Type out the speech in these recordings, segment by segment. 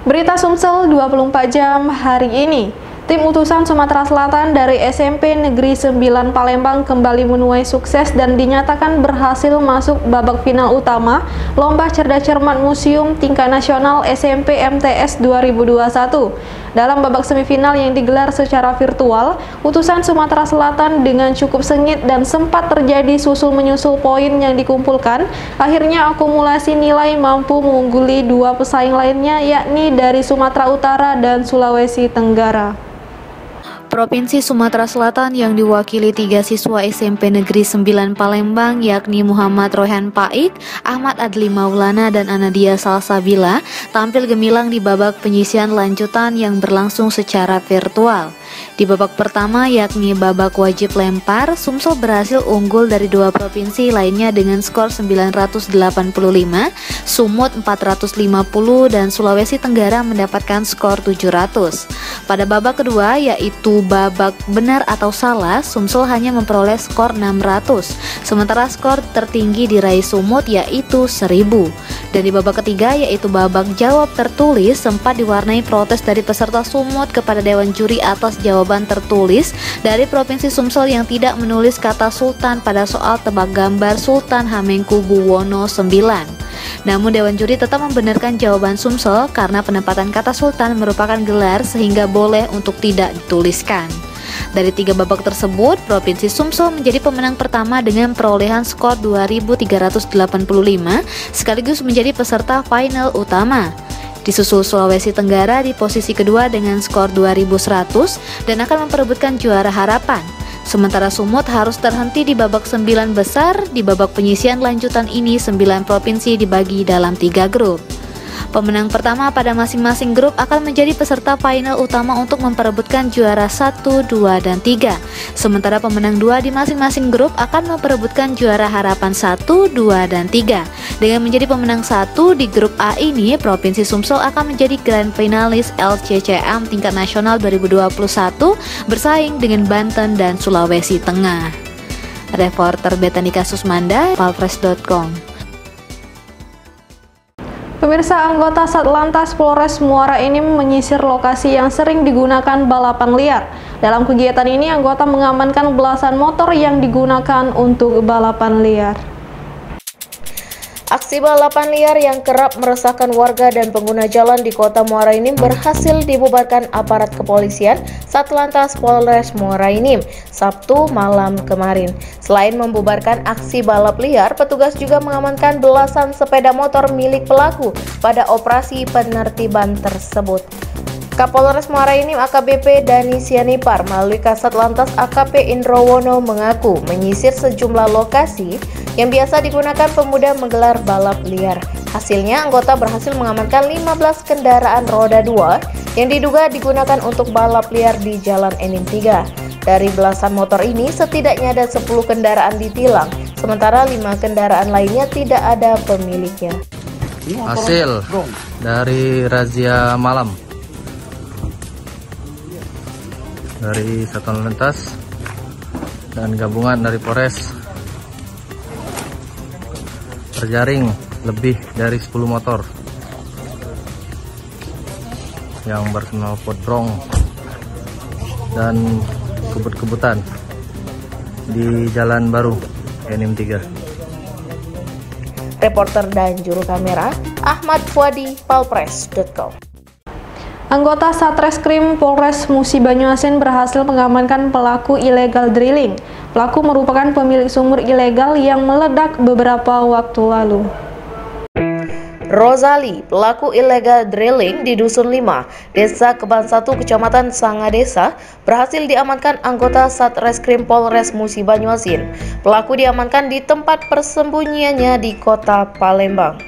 Berita Sumsel 24 jam hari ini. Tim utusan Sumatera Selatan dari SMP Negeri 9 Palembang kembali menuai sukses dan dinyatakan berhasil masuk babak final utama Lomba Cerdas Cermat Museum Tingkat Nasional SMP MTS 2021. Dalam babak semifinal yang digelar secara virtual, utusan Sumatera Selatan dengan cukup sengit dan sempat terjadi susul-menyusul poin yang dikumpulkan, akhirnya akumulasi nilai mampu mengungguli dua pesaing lainnya, yakni dari Sumatera Utara dan Sulawesi Tenggara. Provinsi Sumatera Selatan yang diwakili 3 siswa SMP Negeri 9 Palembang yakni Muhammad Rohan Paik, Ahmad Adli Maulana, dan Anadia Salsabila tampil gemilang di babak penyisian lanjutan yang berlangsung secara virtual. Di babak pertama yakni babak wajib lempar, Sumsel berhasil unggul dari dua provinsi lainnya dengan skor 985, Sumut 450, dan Sulawesi Tenggara mendapatkan skor 700. Pada babak kedua yaitu babak benar atau salah, Sumsel hanya memperoleh skor 600, sementara skor tertinggi diraih Sumut yaitu 1000. Dan di babak ketiga yaitu babak jawab tertulis sempat diwarnai protes dari peserta Sumut kepada Dewan Juri atas jawaban tertulis dari Provinsi Sumsel yang tidak menulis kata Sultan pada soal tebak gambar Sultan Hamengkubuwono IX. Namun Dewan Juri tetap membenarkan jawaban Sumsel karena penempatan kata Sultan merupakan gelar sehingga boleh untuk tidak dituliskan. Dari 3 babak tersebut, Provinsi Sumsel menjadi pemenang pertama dengan perolehan skor 2385 sekaligus menjadi peserta final utama. Disusul Sulawesi Tenggara di posisi kedua dengan skor 2100 dan akan memperebutkan juara harapan. Sementara Sumut harus terhenti di babak 9 besar. Di babak penyisian lanjutan ini 9 provinsi dibagi dalam 3 grup. Pemenang pertama pada masing-masing grup akan menjadi peserta final utama untuk memperebutkan juara 1, 2, dan 3. Sementara pemenang 2 di masing-masing grup akan memperebutkan juara harapan 1, 2, dan 3. Dengan menjadi pemenang 1 di grup A ini, Provinsi Sumsel akan menjadi grand finalis LCCM Tingkat Nasional 2021 bersaing dengan Banten dan Sulawesi Tengah. Reporter Betanika Susmanda, palpres.com. Pemirsa, anggota Satlantas Polres Muara Enim menyisir lokasi yang sering digunakan balapan liar. Dalam kegiatan ini, anggota mengamankan belasan motor yang digunakan untuk balapan liar. Aksi balapan liar yang kerap meresahkan warga dan pengguna jalan di Kota Muara Enim berhasil dibubarkan aparat kepolisian Satlantas Polres Muara Enim Sabtu malam kemarin. Selain membubarkan aksi balap liar, petugas juga mengamankan belasan sepeda motor milik pelaku pada operasi penertiban tersebut. Kapolres Muara Enim AKBP Dani Sianipar melalui Kasat Lantas AKP Indrowono mengaku menyisir sejumlah lokasi yang biasa digunakan pemuda menggelar balap liar. Hasilnya, anggota berhasil mengamankan 15 kendaraan roda 2 yang diduga digunakan untuk balap liar di Jalan Enim 3. Dari belasan motor ini, setidaknya ada 10 kendaraan ditilang, sementara 5 kendaraan lainnya tidak ada pemiliknya. Hasil dari razia malam dari Satuan Lantas dan gabungan dari Polres, terjaring lebih dari 10 motor yang berknalpot brong dan kebut-kebutan di Jalan Baru Enim 3. Reporter dan juru kamera Ahmad Fuadi, palpres.com. Anggota Satreskrim Polres Musi Banyuasin berhasil mengamankan pelaku illegal drilling. Pelaku merupakan pemilik sumur ilegal yang meledak beberapa waktu lalu. Rozali, pelaku illegal drilling di Dusun 5, Desa Keban 1, Kecamatan Sangadesa, berhasil diamankan anggota Satreskrim Polres Musi Banyuasin. Pelaku diamankan di tempat persembunyiannya di Kota Palembang.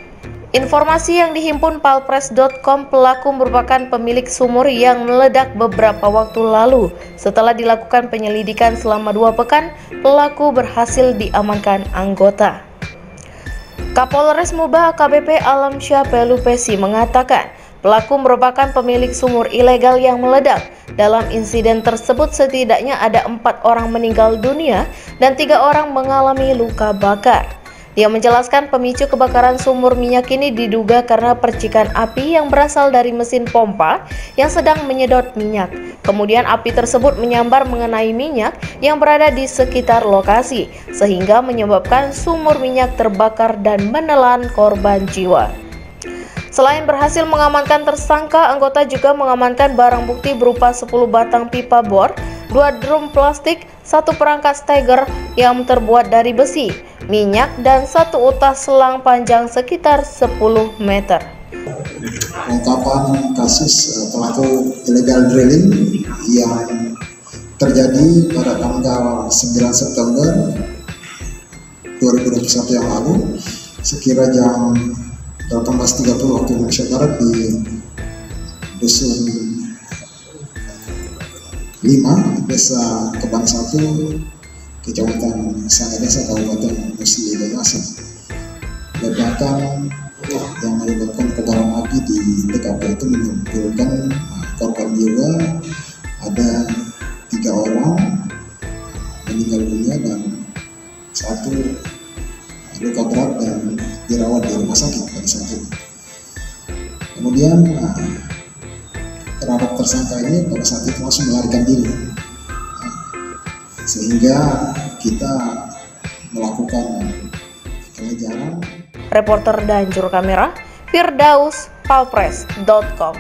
Informasi yang dihimpun palpres.com, pelaku merupakan pemilik sumur yang meledak beberapa waktu lalu. Setelah dilakukan penyelidikan selama 2 pekan, pelaku berhasil diamankan anggota. Kapolres Mubah AKBP Alamsyah Pelupesi mengatakan, pelaku merupakan pemilik sumur ilegal yang meledak. Dalam insiden tersebut setidaknya ada 4 orang meninggal dunia dan 3 orang mengalami luka bakar. Dia menjelaskan pemicu kebakaran sumur minyak ini diduga karena percikan api yang berasal dari mesin pompa yang sedang menyedot minyak. Kemudian api tersebut menyambar mengenai minyak yang berada di sekitar lokasi, sehingga menyebabkan sumur minyak terbakar dan menelan korban jiwa. Selain berhasil mengamankan tersangka, anggota juga mengamankan barang bukti berupa 10 batang pipa bor, 2 drum plastik, 1 perangkat steger yang terbuat dari besi, minyak, dan 1 utas selang panjang sekitar 10 meter. Pengungkapan kasus pelaku illegal drilling yang terjadi pada tanggal 9 September 2021 yang lalu, sekira jam 18.30 waktu Indonesia Barat di Dusun 5, Desa Kebang 1, Kecamatan Sangadesa, Kabupaten Musi Banasa. Ledakan yang menyebabkan kobaran api di TKP itu menimbulkan korban jiwa, ada 3 orang meninggal dunia dan 1 luka berat dan dirawat di rumah sakit pada saat itu. Kemudian terhadap tersangka ini pada saat itu langsung melarikan diri, sehingga kita melakukan pengejaran. Reporter dan juru kamera Firdaus, palpres.com.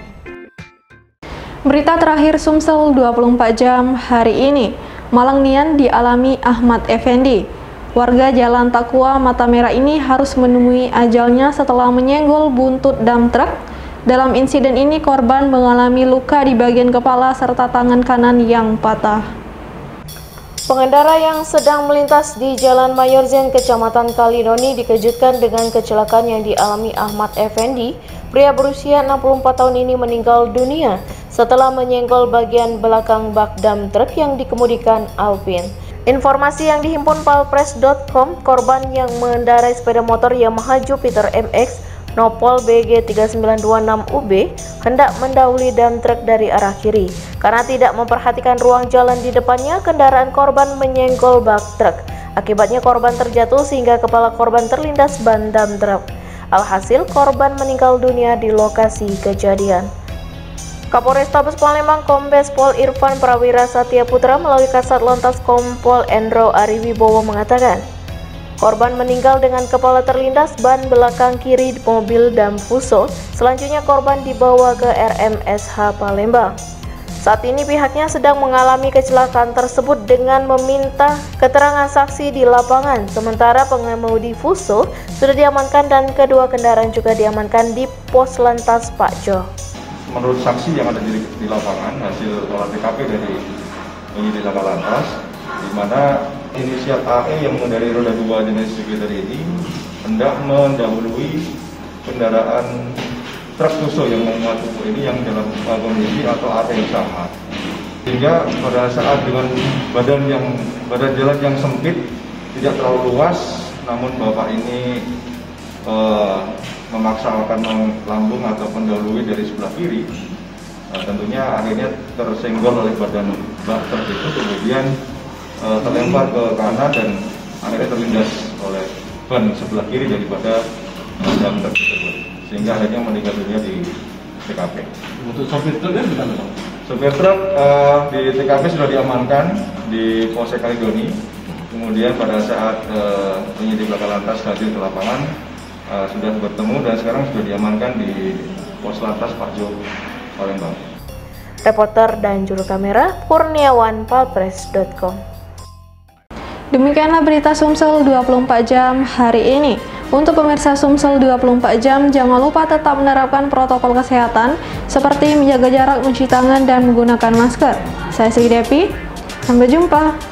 Berita terakhir Sumsel 24 jam hari ini. Malang Nian dialami Ahmad Effendi. Warga Jalan Takwa Mata Merah ini harus menemui ajalnya setelah menyenggol buntut dam truk. Dalam insiden ini korban mengalami luka di bagian kepala serta tangan kanan yang patah. Pengendara yang sedang melintas di Jalan Mayor Zen, Kecamatan Kalidoni dikejutkan dengan kecelakaan yang dialami Ahmad Effendi. Pria berusia 64 tahun ini meninggal dunia setelah menyenggol bagian belakang bak dam truk yang dikemudikan Alpin. Informasi yang dihimpun palpres.com, korban yang mengendarai sepeda motor Yamaha Jupiter MX Nopol BG 3926UB hendak mendahului dam truk dari arah kiri. Karena tidak memperhatikan ruang jalan di depannya, kendaraan korban menyenggol bak truk. Akibatnya korban terjatuh sehingga kepala korban terlindas ban dam truk. Alhasil korban meninggal dunia di lokasi kejadian. Kapolrestabes Palembang Kombes Pol Irfan Prawira Satya Putra melalui Kasat Lantas Kompol Endro Ariwibowo mengatakan, korban meninggal dengan kepala terlindas ban belakang kiri mobil dan fuso. Selanjutnya korban dibawa ke RMSH Palembang. Saat ini pihaknya sedang mengalami kecelakaan tersebut dengan meminta keterangan saksi di lapangan. Sementara pengemudi fuso sudah diamankan dan kedua kendaraan juga diamankan di Pos Lantas Pak Jo. Menurut saksi yang ada di lapangan, hasil olah TKP dari penyidik Laka Lantas, di mana inisial AE yang mengendarai roda 2 jenis Jupiter ini hendak mendahului kendaraan truk fuso yang memuat pupuk ini yang dalam kondisi atau arah yang sama. Sehingga pada saat dengan badan jalan yang sempit, tidak terlalu luas, namun bapak ini memaksa akan melambung atau mendahului dari sebelah kiri. Tentunya akhirnya tersenggol oleh badan bak truk itu, kemudian terlempar ke kanan dan akhirnya terlindas oleh ban sebelah kiri daripada dam truk tersebut, sehingga akhirnya meninggal dunia di TKP. Untuk sopir truk kan gimana, Bang? Sopir truk di TKP sudah diamankan di Polsek Kalidoni. Kemudian pada saat penyidik Laka Lantas hadir ke lapangan, sudah bertemu dan sekarang sudah diamankan di Pos Lantas Pak Jo, Palembang. Reporter dan juru kamera Kurniawan, palpres.com. Demikianlah berita Sumsel 24 jam hari ini. Untuk pemirsa Sumsel 24 jam, jangan lupa tetap menerapkan protokol kesehatan seperti menjaga jarak, mencuci tangan, dan menggunakan masker. Saya Sri Depi, sampai jumpa.